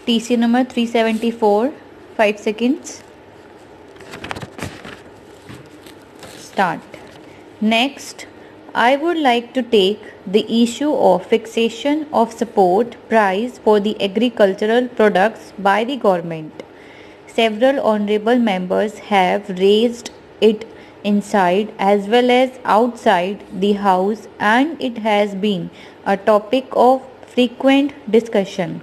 TC number 374. 5 seconds. Start. Next, I would like to take the issue of fixation of support price for the agricultural products by the government. Several honorable members have raised it inside as well as outside the House, and it has been a topic of frequent discussion.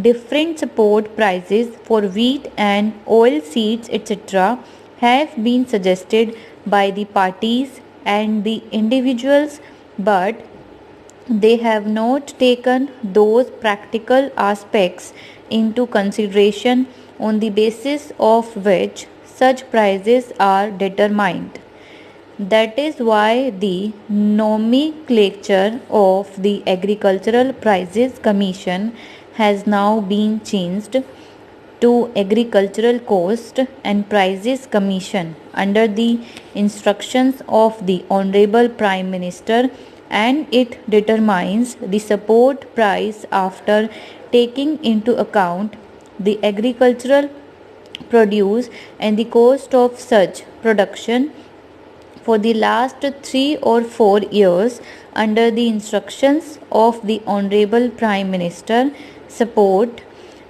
Different support prices for wheat and oil seeds, etc., have been suggested by the parties and the individuals, but they have not taken those practical aspects into consideration on the basis of which such prices are determined. That is why the nomenclature of the Agricultural Prices Commission has now been changed to Agricultural Cost and Prices Commission under the instructions of the Honorable Prime Minister, and it determines the support price after taking into account the agricultural produce and the cost of such production for the last 3 or 4 years under the instructions of the Honorable Prime Minister. Support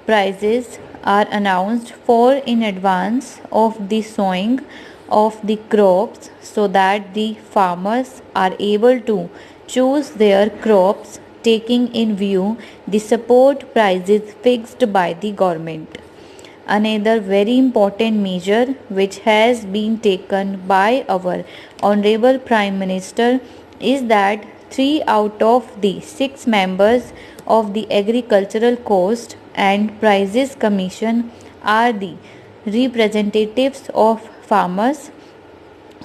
prices are announced for in advance of the sowing of the crops so that the farmers are able to choose their crops taking in view the support prices fixed by the government. Another very important measure which has been taken by our Honorable Prime Minister is that 3 out of the 6 members of the Agricultural Cost and Prices Commission are the representatives of farmers,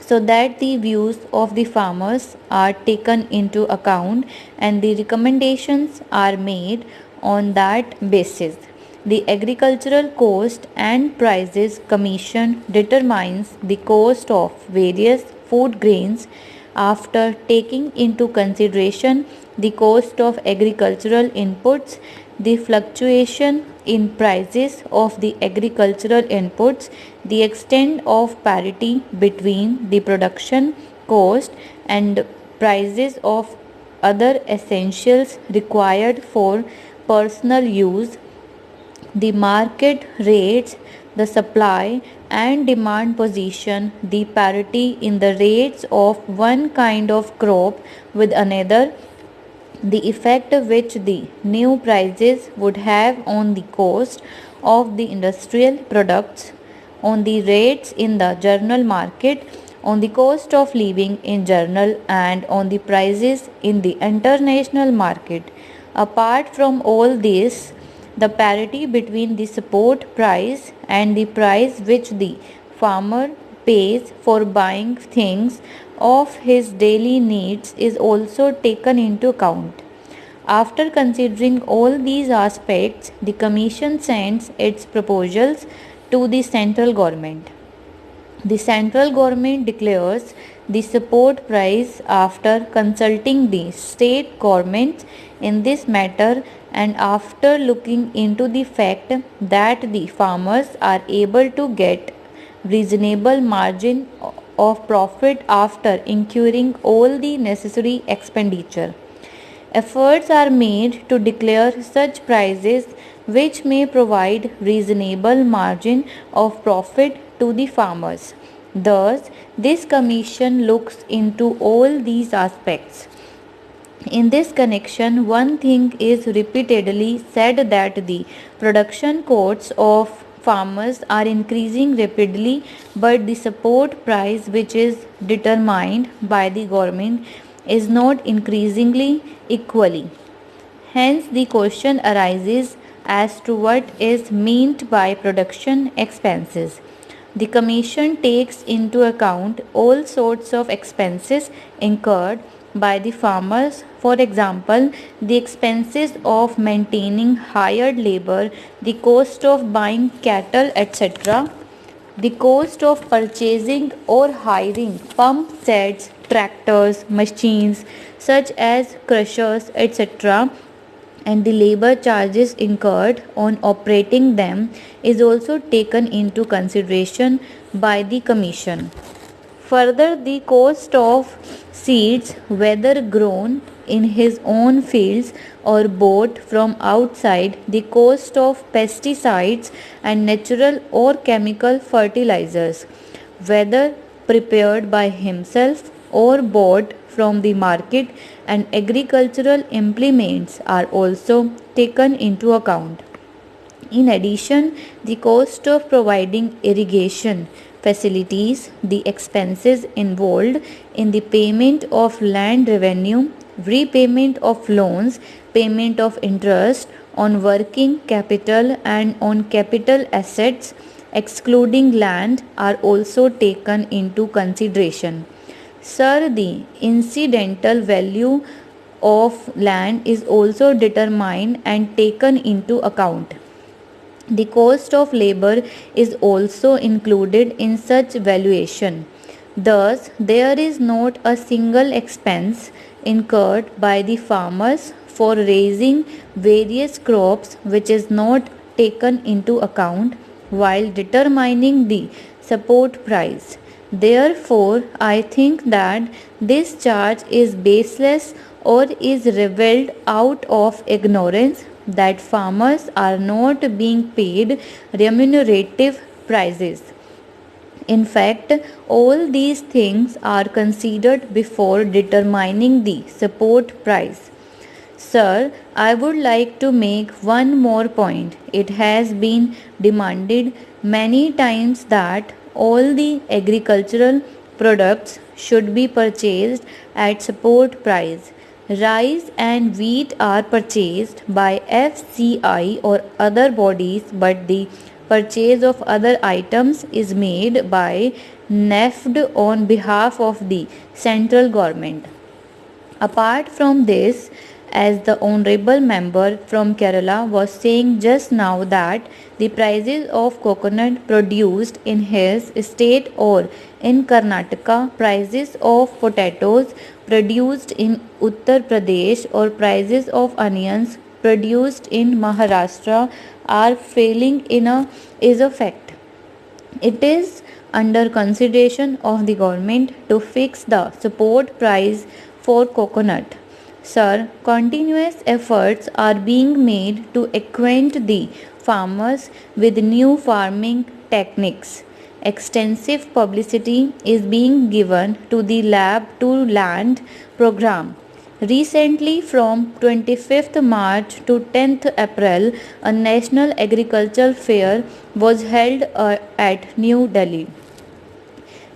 so that the views of the farmers are taken into account and the recommendations are made on that basis. The Agricultural Cost and Prices Commission determines the cost of various food grains after taking into consideration the cost of agricultural inputs, the fluctuation in prices of the agricultural inputs, the extent of parity between the production cost and prices of other essentials required for personal use, the market rates, the supply and demand position, the parity in the rates of one kind of crop with another, the effect which the new prices would have on the cost of the industrial products, on the rates in the general market, on the cost of living in general, and on the prices in the international market. Apart from all this, the parity between the support price and the price which the farmer pays for buying things of his daily needs is also taken into account. After considering all these aspects, the Commission sends its proposals to the central government. The central government declares the support price after consulting the state governments in this matter and after looking into the fact that the farmers are able to get reasonable margin of profit after incurring all the necessary expenditure. Efforts are made to declare such prices which may provide reasonable margin of profit to the farmers. Thus, this commission looks into all these aspects. In this connection, one thing is repeatedly said that the production costs of farmers are increasing rapidly, but the support price, which is determined by the government, is not increasingly equally. Hence, the question arises as to what is meant by production expenses. The Commission takes into account all sorts of expenses incurred by the farmers, for example, the expenses of maintaining hired labor, the cost of buying cattle, etc., the cost of purchasing or hiring pump sets, tractors, machines such as crushers, etc., and the labor charges incurred on operating them is also taken into consideration by the Commission. Further, the cost of seeds, whether grown in his own fields or bought from outside, the cost of pesticides and natural or chemical fertilizers, whether prepared by himself or bought from the market, and agricultural implements are also taken into account. In addition, the cost of providing irrigation facilities, the expenses involved in the payment of land revenue, repayment of loans, payment of interest on working capital and on capital assets, excluding land, are also taken into consideration. Sir, the incidental value of land is also determined and taken into account. The cost of labor is also included in such valuation. Thus, there is not a single expense incurred by the farmers for raising various crops which is not taken into account while determining the support price. Therefore, I think that this charge is baseless or is revealed out of ignorance that farmers are not being paid remunerative prices. In fact, all these things are considered before determining the support price. Sir, I would like to make one more point. It has been demanded many times that all the agricultural products should be purchased at support price. Rice and wheat are purchased by FCI or other bodies, but the purchase of other items is made by NEFD on behalf of the central government. Apart from this, as the honorable member from Kerala was saying just now, that the prices of coconut produced in his state or in Karnataka, prices of potatoes produced in Uttar Pradesh, or prices of onions produced in Maharashtra are failing is a fact. It is under consideration of the government to fix the support price for coconut. Sir, continuous efforts are being made to acquaint the farmers with new farming techniques. Extensive publicity is being given to the Lab to Land program. Recently, from 25th March to 10th April, a national agricultural fair was held at New Delhi.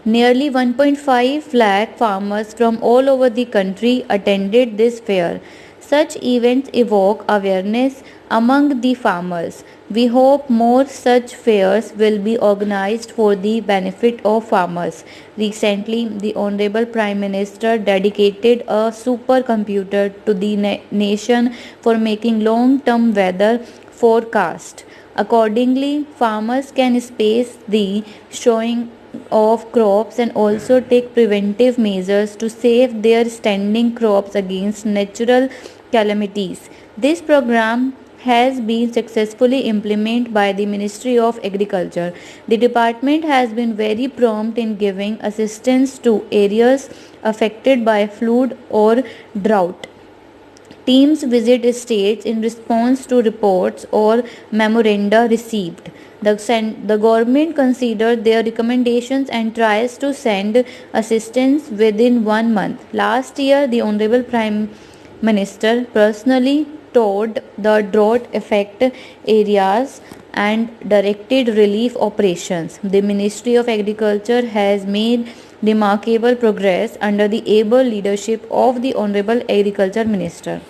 Nearly 1.5 lakh farmers from all over the country attended this fair. Such events evoke awareness among the farmers. We hope more such fairs will be organized for the benefit of farmers. Recently, the Honorable Prime Minister dedicated a supercomputer to the nation for making long-term weather forecast. Accordingly, farmers can space the showing of crops and also take preventive measures to save their standing crops against natural calamities. This program has been successfully implemented by the Ministry of Agriculture. The department has been very prompt in giving assistance to areas affected by flood or drought. Teams visit states in response to reports or memoranda received. The government considered their recommendations and tries to send assistance within 1 month. Last year, the Honorable Prime Minister personally toured the drought affected areas and directed relief operations. The Ministry of Agriculture has made remarkable progress under the able leadership of the Honorable Agriculture Minister.